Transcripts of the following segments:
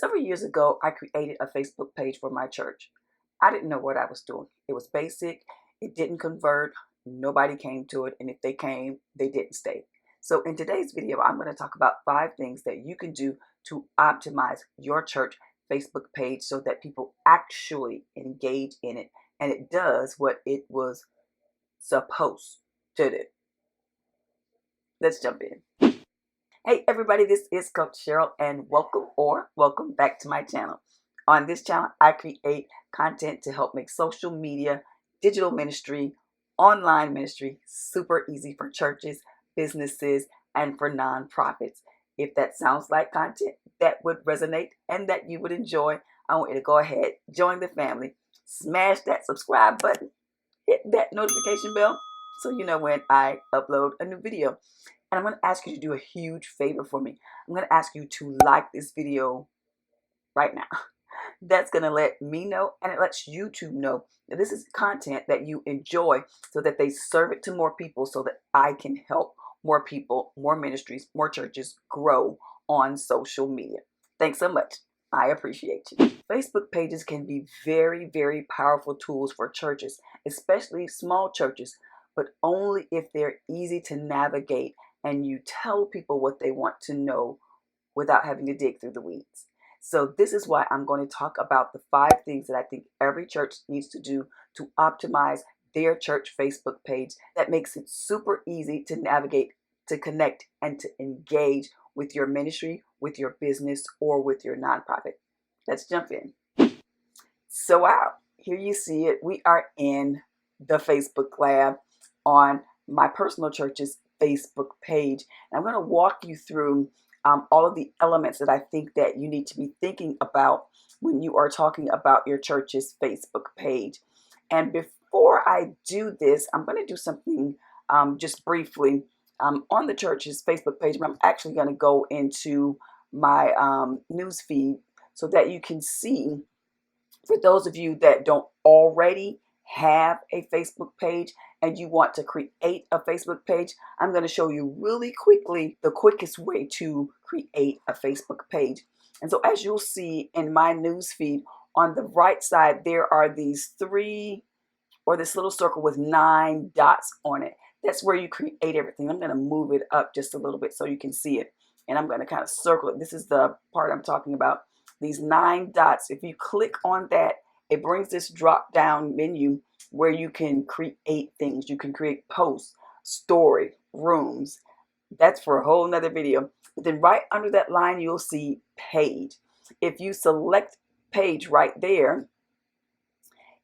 Several years ago, I created a Facebook page for my church. I didn't know what I was doing. It was basic. It didn't convert. Nobody came to it. And if they came, they didn't stay. So in today's video, I'm going to talk about 5 things that you can do to optimize your church Facebook page so that people actually engage in it and it does what it was supposed to do. Let's jump in. Hey everybody, this is Coach Cheryl and welcome back to my channel. On this channel, I create content to help make social media, digital ministry, online ministry super easy for churches, businesses, and for nonprofits. If that sounds like content that would resonate and that you would enjoy, I want you to go ahead, join the family, smash that subscribe button, hit that notification bell so you know when I upload a new video. And I'm going to ask you to do a huge favor for me. I'm going to ask you to like this video right now. That's going to let me know, and it lets YouTube know that this is content that you enjoy so that they serve it to more people so that I can help more people, more ministries, more churches grow on social media. Thanks so much. I appreciate you. Facebook pages can be very, very powerful tools for churches, especially small churches, but only if they're easy to navigate and you tell people what they want to know without having to dig through the weeds. So this is why I'm going to talk about the 5 things that I think every church needs to do to optimize their church Facebook page that makes it super easy to navigate, to connect, and to engage with your ministry, with your business, or with your nonprofit. Let's jump in. So wow, here you see it. We are in the Facebook lab on my personal church's Facebook page. And I'm going to walk you through all of the elements that I think that you need to be thinking about when you are talking about your church's Facebook page. And before I do this, I'm going to do something just briefly on the church's Facebook page. I'm actually going to go into my news feed so that you can see, for those of you that don't already have a Facebook page and you want to create a Facebook page, I'm going to show you really quickly the quickest way to create a Facebook page. And so as you'll see in my news feed, on the right side, there are these 3, or this little circle with 9 dots on it. That's where you create everything. I'm going to move it up just a little bit so you can see it. And I'm going to kind of circle it. This is the part I'm talking about. These 9 dots, if you click on that, it brings this drop down menu where you can create things. You can create posts, story, rooms. That's for a whole nother video. But then right under that line, you'll see page. If you select page right there,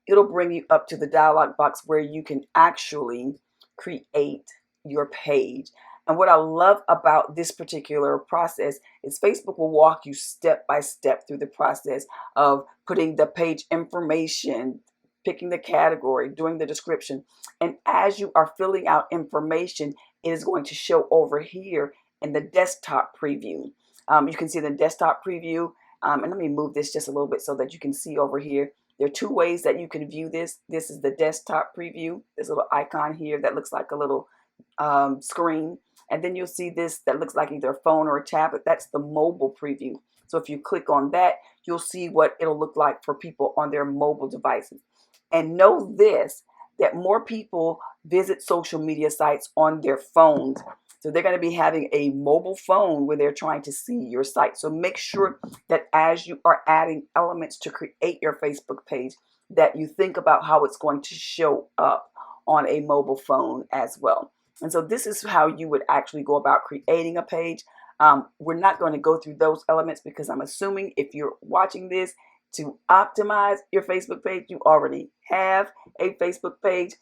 it'll bring you up to the dialog box where you can actually create your page. And what I love about this particular process is Facebook will walk you step by step through the process of putting the page information, picking the category, doing the description. And as you are filling out information, it is going to show over here in the desktop preview. You can see the desktop preview. And let me move this just a little bit so that you can see over here. There are 2 ways that you can view this. This is the desktop preview. There's a little icon here that looks like a little screen. And then you'll see this that looks like either a phone or a tablet. That's the mobile preview. So if you click on that, you'll see what it'll look like for people on their mobile devices. And know this, that more people visit social media sites on their phones. So they're going to be having a mobile phone when they're trying to see your site. So make sure that as you are adding elements to create your Facebook page, that you think about how it's going to show up on a mobile phone as well. And so this is how you would actually go about creating a page. We're not going to go through those elements because I'm assuming if you're watching this to optimize your Facebook page, you already have a Facebook page.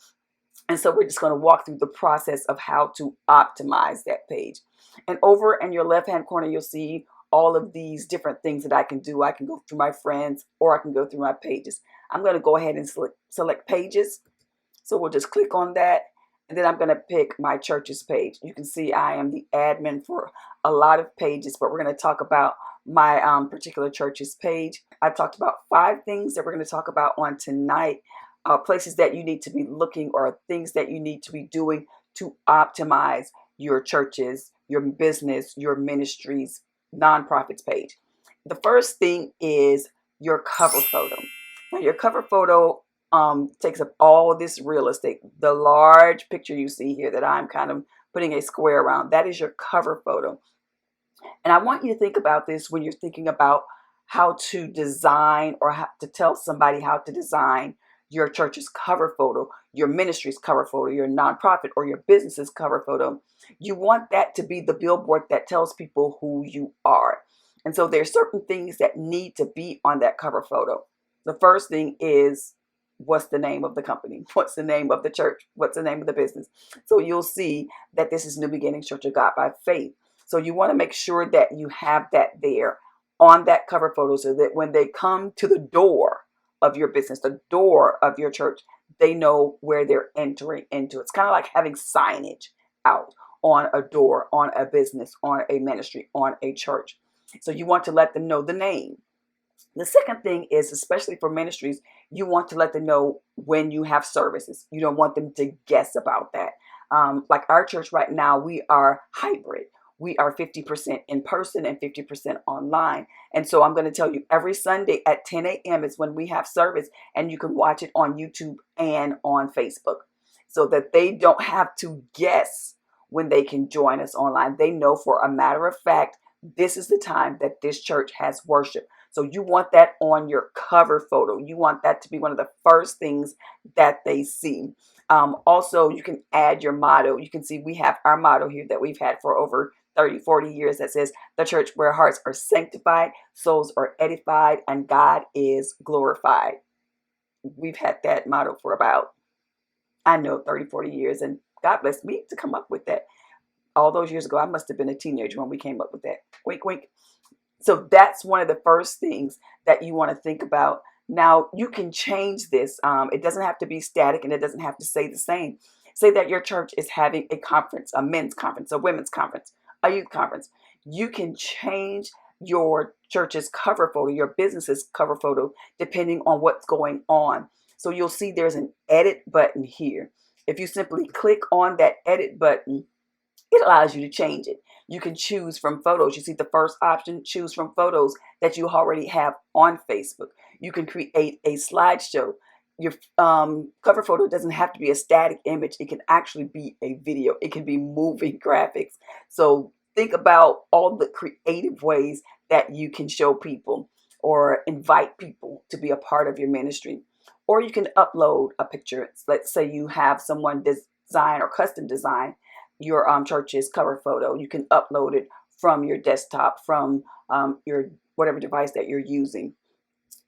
And so we're just going to walk through the process of how to optimize that page. And over in your left-hand corner, you'll see all of these different things that I can do. I can go through my friends or I can go through my pages. I'm going to go ahead and select pages. So we'll just click on that. And then I'm going to pick my church's page. You can see I am the admin for a lot of pages, but we're going to talk about my particular church's page. I talked about 5 things that we're going to talk about on tonight. Places that you need to be looking or things that you need to be doing to optimize your churches, your business, your ministries, nonprofits page. the first thing is your cover photo. Now, your cover photo takes up all this real estate. The large picture you see here that I'm kind of putting a square around, that is your cover photo. And I want you to think about this when you're thinking about how to design or how to tell somebody how to design your church's cover photo, your ministry's cover photo, your nonprofit or your business's cover photo. You want that to be the billboard that tells people who you are. And so there's certain things that need to be on that cover photo. The first thing is, what's the name of the company? What's the name of the church? What's the name of the business? So you'll see that this is New Beginnings Church of God by Faith. So you want to make sure that you have that there on that cover photo so that when they come to the door of your business, the door of your church, they know where they're entering into. It's kind of like having signage out on a door, on a business, on a ministry, on a church. So you want to let them know the name. The second thing is, especially for ministries, you want to let them know when you have services. You don't want them to guess about that. Like our church right now, we are hybrid. We are 50% in person and 50% online. And so I'm going to tell you, every Sunday at 10 a.m. is when we have service, and you can watch it on YouTube and on Facebook so that they don't have to guess when they can join us online. They know for a matter of fact, this is the time that this church has worship. So you want that on your cover photo. You want that to be one of the first things that they see. Also, you can add your motto. You can see we have our motto here that we've had for over 30, 40 years that says, the church where hearts are sanctified, souls are edified, and God is glorified. We've had that motto for about, 30, 40 years. And God bless me to come up with that. All those years ago, I must have been a teenager when we came up with that. Wink, wink. So that's one of the first things that you want to think about. Now, you can change this. It doesn't have to be static, and it doesn't have to say the same. Say that your church is having a conference, a men's conference, a women's conference, a youth conference. You can change your church's cover photo, your business's cover photo, depending on what's going on. So you'll see there's an edit button here. If you simply click on that edit button, it allows you to change it. You can choose from photos. You see the first option, choose from photos that you already have on Facebook. You can create a slideshow. Your cover photo doesn't have to be a static image. It can actually be a video. It can be moving graphics. So think about all the creative ways that you can show people or invite people to be a part of your ministry. Or you can upload a picture. Let's say you have someone design or custom design your church's cover photo. You can upload it from your desktop, from your whatever device that you're using.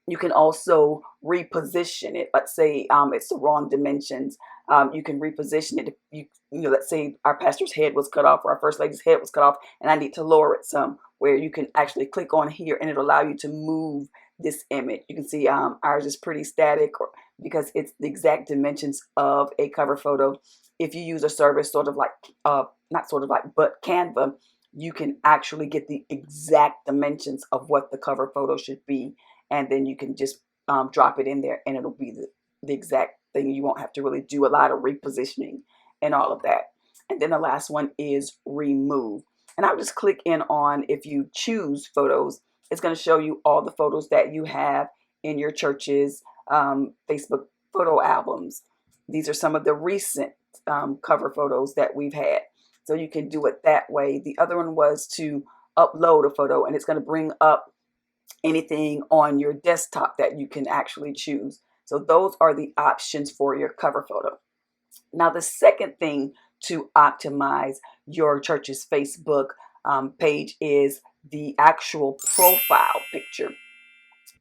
You can also reposition it. Let's say it's the wrong dimensions. You can reposition it. Let's say our pastor's head was cut off, or our first lady's head was cut off, and I need to lower it some, where you can actually click on here and it'll allow you to move this image. You can see ours is pretty static because it's the exact dimensions of a cover photo. If you use a service but Canva, you can actually get the exact dimensions of what the cover photo should be. And then you can just drop it in there and it'll be the exact thing. You won't have to really do a lot of repositioning and all of that. And then the last one is remove. And I'll just click in on, if you choose photos, it's going to show you all the photos that you have in your church's Facebook photo albums. These are some of the recent cover photos that we've had. So you can do it that way. The other one was to upload a photo, and it's going to bring up anything on your desktop that you can actually choose. So those are the options for your cover photo. Now, the second thing to optimize your church's Facebook page is the actual profile picture.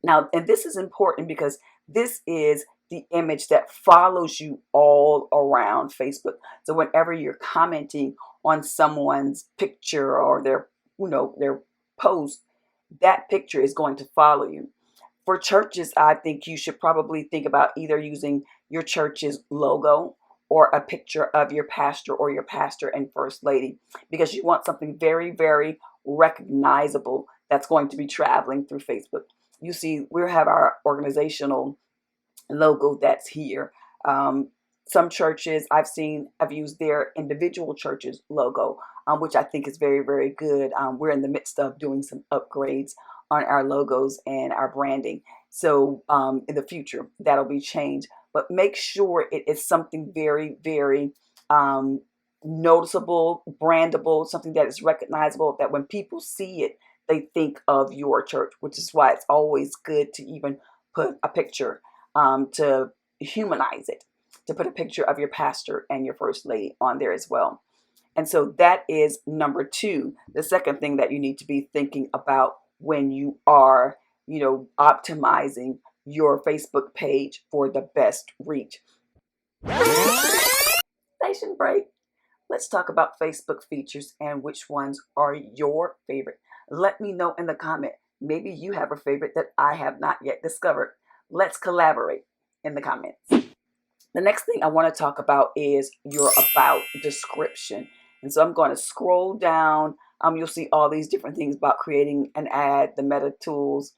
Now, and this is important because this is the image that follows you all around Facebook. So whenever you're commenting on someone's picture or their post, that picture is going to follow you. For churches, I think you should probably think about either using your church's logo or a picture of your pastor or your pastor and first lady, because you want something very, very recognizable that's going to be traveling through Facebook. You see, we have our organizational logo that's here. Some churches I've used their individual churches logo, which I think is very, very good. We're in the midst of doing some upgrades on our logos and our branding. So in the future, that'll be changed. But make sure it is something very, very noticeable, brandable, something that is recognizable, that when people see it, they think of your church, which is why it's always good to even put a picture to humanize it, to put a picture of your pastor and your first lady on there as well. And so that is number two, the second thing that you need to be thinking about when you are, optimizing your Facebook page for the best reach. Station break. Let's talk about Facebook features and which ones are your favorite. Let me know in the comment. Maybe you have a favorite that I have not yet discovered. Let's collaborate in the comments. The next thing I want to talk about is your about description. And so I'm going to scroll down. You'll see all these different things about creating an ad, the meta tools,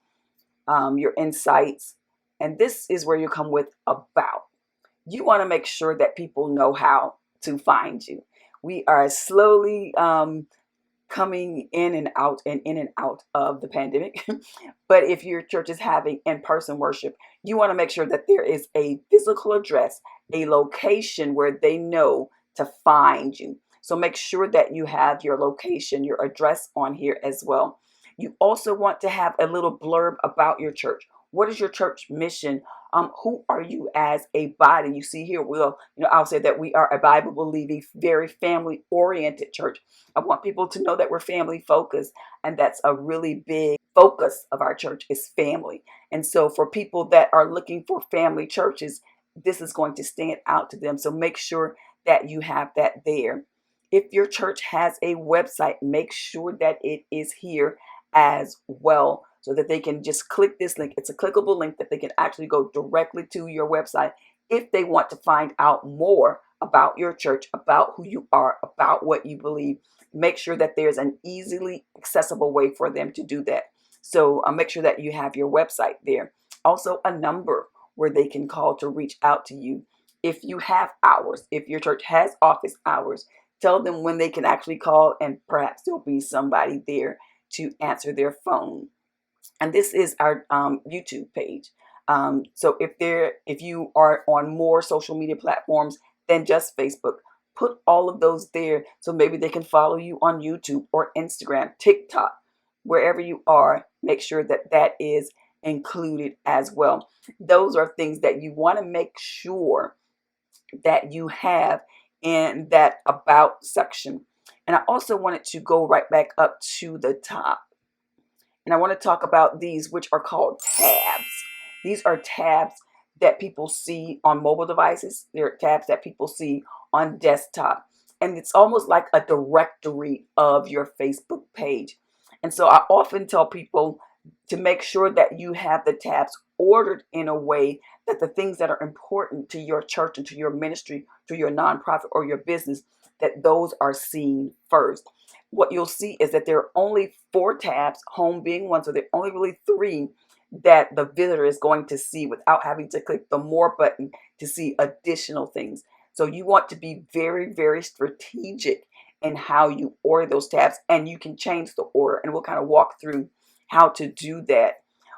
your insights. And this is where you come with about. You want to make sure that people know how to find you. We are slowly coming in and out of the pandemic. But if your church is having in-person worship, you want to make sure that there is a physical address, a location where they know to find you. So make sure that you have your location, your address on here as well. You also want to have a little blurb about your church. What is your church mission? Who are you as a body? You see here, I'll say that we are a Bible-believing, very family-oriented church. I want people to know that we're family-focused, and that's a really big focus of our church is family. And so for people that are looking for family churches, this is going to stand out to them. So make sure that you have that there. If your church has a website, make sure that it is here as well, so that they can just click this link. It's a clickable link that they can actually go directly to your website if they want to find out more about your church, about who you are, about what you believe. Make sure that there's an easily accessible way for them to do that. So make sure that you have your website there. Also, a number where they can call to reach out to you. If you have hours, if your church has office hours, tell them when they can actually call, and perhaps there'll be somebody there to answer their phone. And this is our YouTube page. So if you are on more social media platforms than just Facebook, put all of those there, so maybe they can follow you on YouTube or Instagram, TikTok, wherever you are. Make sure that that is included as well. Those are things that you want to make sure that you have in that about section. And I also wanted to go right back up to the top. And I want to talk about these, which are called tabs. These are tabs that people see on mobile devices. They're tabs that people see on desktop. And it's almost like a directory of your Facebook page. And so I often tell people to make sure that you have the tabs ordered in a way that the things that are important to your church and to your ministry, to your nonprofit or your business, that those are seen first. What you'll see is that there are only 4 tabs, home being one, so there are only really 3 that the visitor is going to see without having to click the more button to see additional things. So you want to be very, very strategic in how you order those tabs, and you can change the order, and we'll kind of walk through how to do that.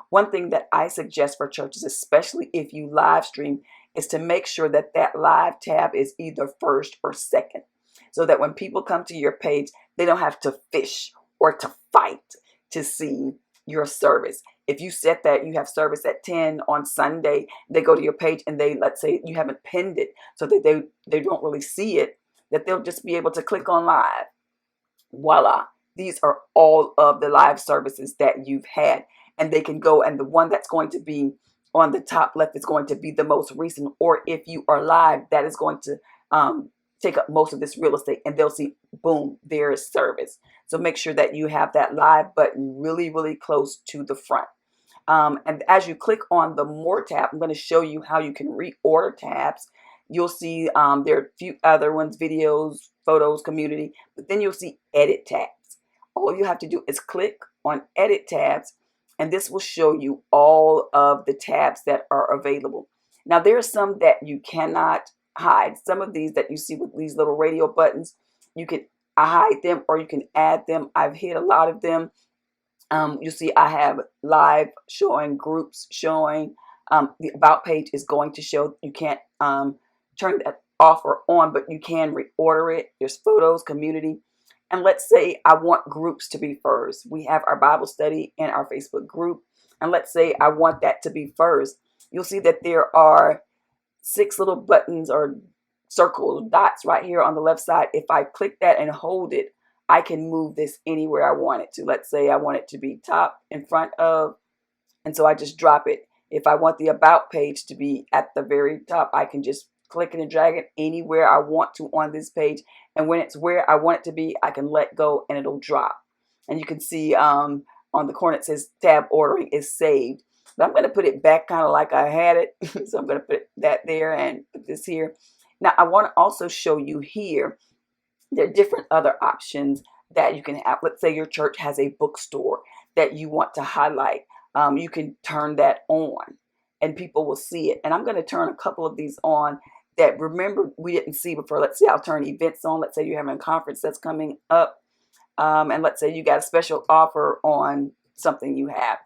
One thing that I suggest for churches, especially if you live stream, is to make sure that that live tab is either first or second, so that when people come to your page, they don't have to fish or to fight to see your service. If you set that you have service at 10 on Sunday, they go to your page and let's say you haven't pinned it so that they don't really see it, that they'll just be able to click on live. Voila. These are all of the live services that you've had. And they can go, and the one that's going to be on the top left is going to be the most recent. Or if you are live, that is going to take up most of this real estate, and they'll see, boom, there is service. So make sure that you have that live button really, really close to the front. And as you click on the more tab, I'm going to show you how you can reorder tabs. You'll see there are a few other ones, videos, photos, community, but then you'll see edit tabs. All you have to do is click on edit tabs, and this will show you all of the tabs that are available. Now, there are some that you cannot hide. Some of these that you see with these little radio buttons, you can hide them or you can add them. I've hid a lot of them. You see I have live showing, groups showing. The about page is going to show. You can't turn that off or on, but you can reorder it. There's photos, community. And let's say I want groups to be first. We have our Bible study in our Facebook group. And let's say I want that to be first. You'll see that there are 6 little buttons or circle dots right here on the left side. If I click that and hold it, I can move this anywhere I want it to. Let's say I want it to be top in front of, and so I just drop it. If I want the about page to be at the very top, I can just click it and drag it anywhere I want to on this page. And when it's where I want it to be, I can let go and it'll drop. And you can see on the corner it says tab ordering is saved. But I'm going to put it back kind of like I had it. So I'm going to put that there and put this here. Now I want to also show you here, there are different other options that you can have. Let's say your church has a bookstore that you want to highlight. You can turn that on and people will see it. And I'm going to turn a couple of these on that, remember, we didn't see before. Let's see, I'll turn events on. Let's say you're having a conference that's coming up. And let's say you got a special offer on something you have.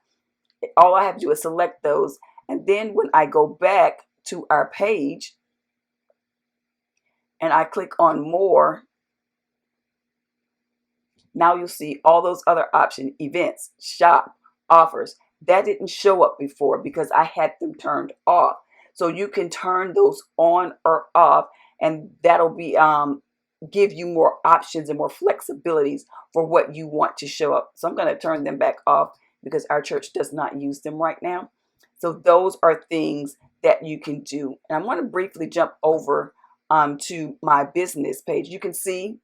All I have to do is select those. And then when I go back to our page and I click on more, now you'll see all those other options: events, shop, offers. That didn't show up before because I had them turned off. So you can turn those on or off, and that'll be give you more options and more flexibilities for what you want to show up. So I'm going to turn them back off because our church does not use them right now. So those are things that you can do. And I want to briefly jump over to my business page. You can see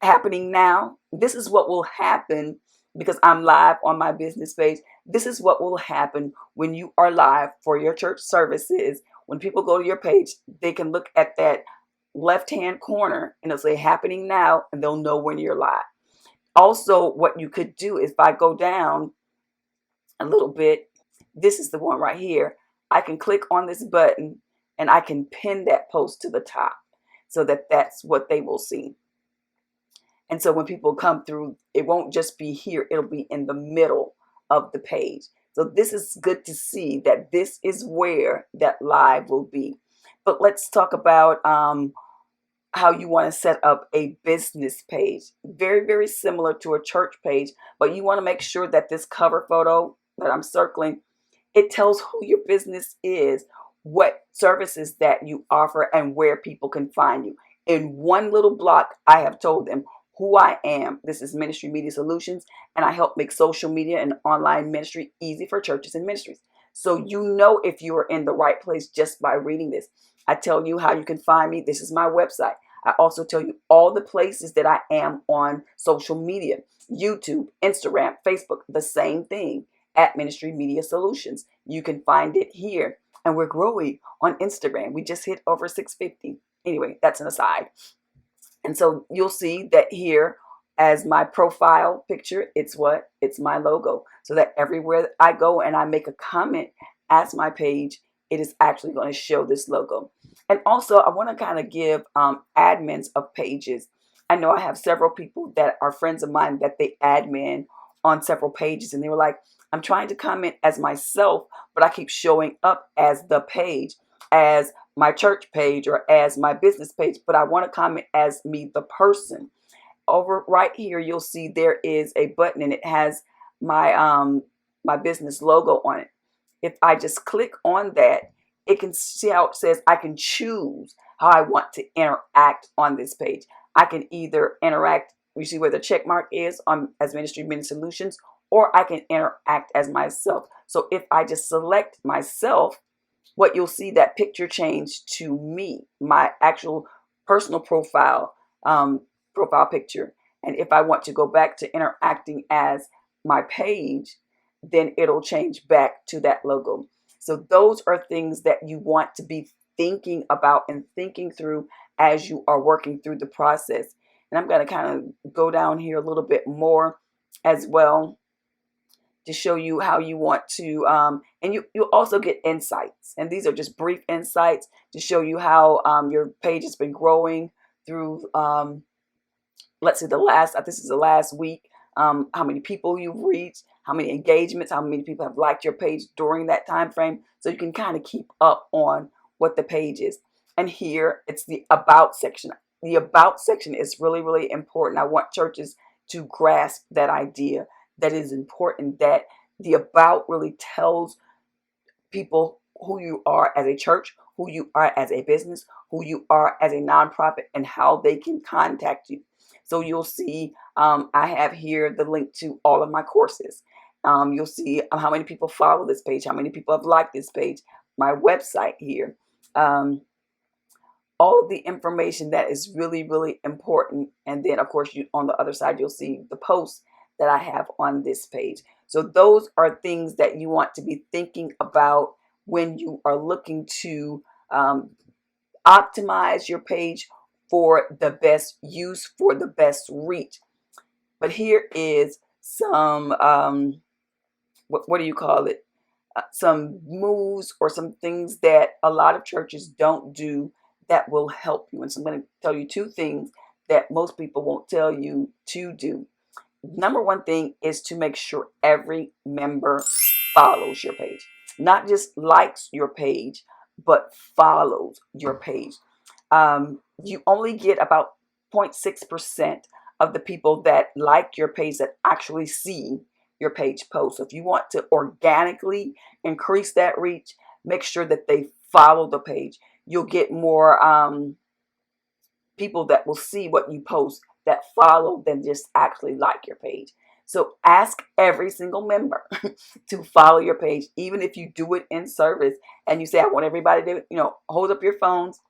happening now. This is what will happen because I'm live on my business page. This is what will happen when you are live for your church services. When people go to your page, they can look at that left-hand corner and it'll say happening now, and they'll know when you're live. Also, what you could do is, if I go down a little bit, this is the one right here. I can click on this button and I can pin that post to the top so that that's what they will see. And so when people come through, it won't just be here, it'll be in the middle of the page. So this is good to see that this is where that live will be. But let's talk about how you want to set up a business page. Very, very similar to a church page, but you want to make sure that this cover photo that I'm circling, it tells who your business is, what services that you offer, and where people can find you. In one little block, I have told them who I am. This is Ministry Media Solutions, and I help make social media and online ministry easy for churches and ministries. So you know if you are in the right place just by reading this. I tell you how you can find me. This is my website. I also tell you all the places that I am on social media: YouTube, Instagram, Facebook, the same thing, at Ministry Media Solutions. You can find it here. And we're growing on Instagram. We just hit over 650. Anyway, that's an aside. And so you'll see that here as my profile picture, it's what? It's my logo. So that everywhere I go and I make a comment as my page, it is actually going to show this logo. And also I want to kind of give admins of pages. I know I have several people that are friends of mine that they admin on several pages, and they were like, I'm trying to comment as myself, but I keep showing up as the page, as my church page, or as my business page, but I want to comment as me, the person. Over right here, you'll see there is a button and it has my my business logo on it. If I just click on that, it can see how it says I can choose how I want to interact on this page. I can either interact, you see where the check mark is on as Ministry Media Solutions, or I can interact as myself. So if I just select myself, what you'll see, that picture change to me, my actual personal profile picture. And if I want to go back to interacting as my page, then it'll change back to that logo. So those are things that you want to be thinking about and thinking through as you are working through the process. And I'm going to kind of go down here a little bit more as well to show you how you want to, and you also get insights. And these are just brief insights to show you how your page has been growing through, let's say this is the last week. how many people you've reached, how many engagements, how many people have liked your page during that time frame, so you can kind of keep up on what the page is. And here it's the about section. The about section is really, really important. I want churches to grasp that idea, that it is important that the about really tells people who you are as a church, who you are as a business, who you are as a nonprofit, and how they can contact you. So you'll see I have here the link to all of my courses. You'll see how many people follow this page, how many people have liked this page, my website here. All of the information that is really, really important. And then, of course, on the other side, you'll see the posts that I have on this page. So those are things that you want to be thinking about when you are looking to optimize your page for the best use, for the best reach. But here is some, what do you call it? Some moves or some things that a lot of churches don't do that will help you. And so I'm going to tell you two things that most people won't tell you to do. Number one thing is to make sure every member follows your page. Not just likes your page, but follows your page. You only get about 0.6% of the people that like your page that actually see your page post. So if you want to organically increase that reach, make sure that they follow the page. You'll get more people that will see what you post that follow than just actually like your page. So ask every single member to follow your page, even if you do it in service and you say, I want everybody to, hold up your phones,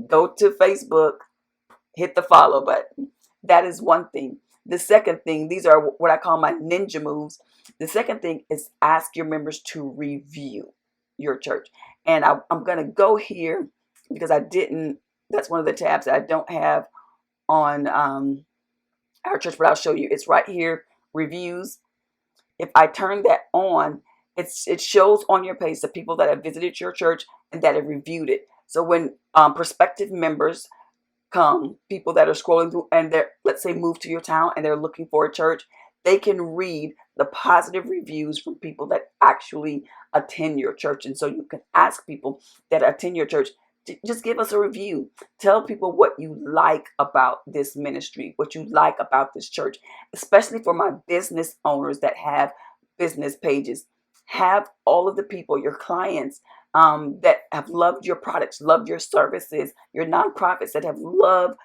go to Facebook, hit the follow button. That is one thing. The second thing, these are what I call my ninja moves. The second thing is ask your members to review your church. And I'm going to go here because that's one of the tabs that I don't have on our church, but I'll show you. It's right here, reviews. If I turn that on, it shows on your page the people that have visited your church and that have reviewed it. So when prospective members come, people that are scrolling through and they're, let's say, moved to your town and they're looking for a church, they can read the positive reviews from people that actually attend your church. And so you can ask people that attend your church to just give us a review. Tell people what you like about this ministry, what you like about this church, especially for my business owners that have business pages. Have all of the people, your clients, that have loved your products, loved your services, your nonprofits that have loved,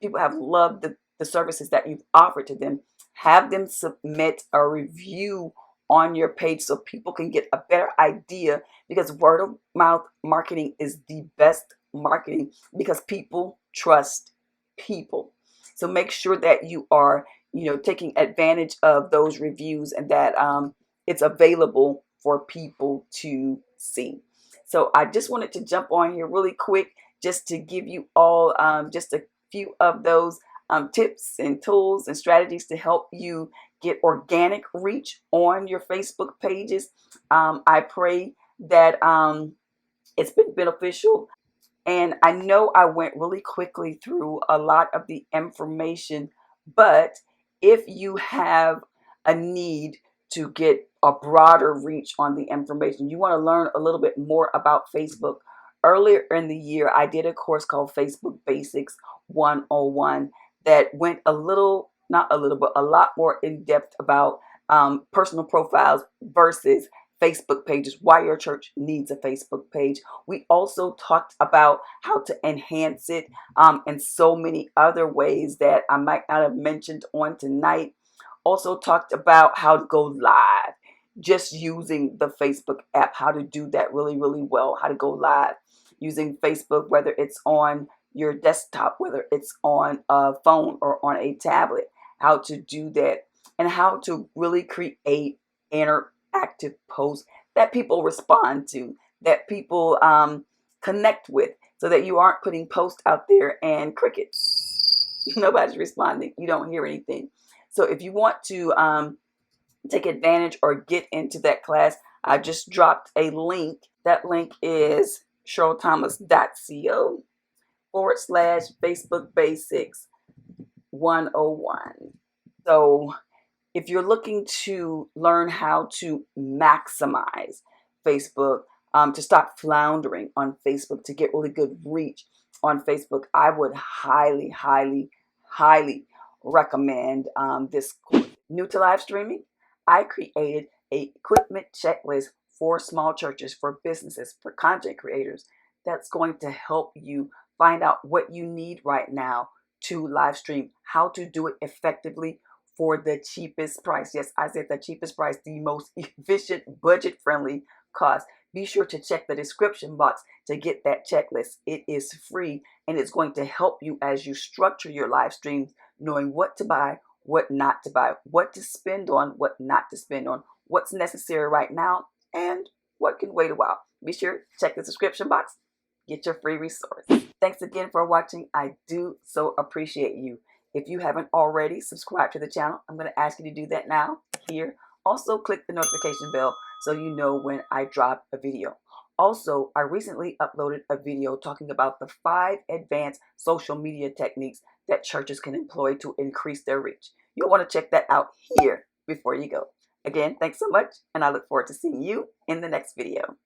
people have loved the services that you've offered to them. Have them submit a review on your page so people can get a better idea, because word of mouth marketing is the best marketing because people trust people. So make sure that you are, taking advantage of those reviews and that it's available for people to see. So I just wanted to jump on here really quick just to give you all just a few of those tips and tools and strategies to help you get organic reach on your Facebook pages. I pray that it's been beneficial. And I know I went really quickly through a lot of the information, but if you have a need to get a broader reach on the information, you want to learn a little bit more about Facebook. Earlier in the year, I did a course called Facebook Basics 101 that went not a little, but a lot more in depth about personal profiles versus Facebook pages, why your church needs a Facebook page. We also talked about how to enhance it and so many other ways that I might not have mentioned on tonight. Also talked about how to go live just using the Facebook app, how to do that really, really well, how to go live using Facebook, whether it's on your desktop, whether it's on a phone or on a tablet, how to do that, and how to really create interactive posts that people respond to, that people connect with, so that you aren't putting posts out there and crickets. Nobody's responding. You don't hear anything. So if you want to take advantage or get into that class, I just dropped a link. That link is CherylThomas.co/Facebook Basics 101. So If you're looking to learn how to maximize Facebook, to stop floundering on Facebook, to get really good reach on Facebook, I would highly, highly, highly recommend this course. New to live streaming, I created a equipment checklist for small churches, for businesses, for content creators that's going to help you find out what you need right now to live stream, how to do it effectively for the cheapest price. Yes, I said the cheapest price, the most efficient, budget-friendly cost. Be sure to check the description box to get that checklist. It is free and it's going to help you as you structure your live streams, knowing what to buy, what not to buy, what to spend on, what not to spend on, what's necessary right now, and what can wait a while. Be sure to check the description box. Get your free resource. Thanks again for watching. I do so appreciate you. If you haven't already subscribed to the channel, I'm going to ask you to do that now here. Also, click the notification bell so you know when I drop a video. Also, I recently uploaded a video talking about the 5 advanced social media techniques that churches can employ to increase their reach. You'll want to check that out here before you go. Again, thanks so much, and I look forward to seeing you in the next video.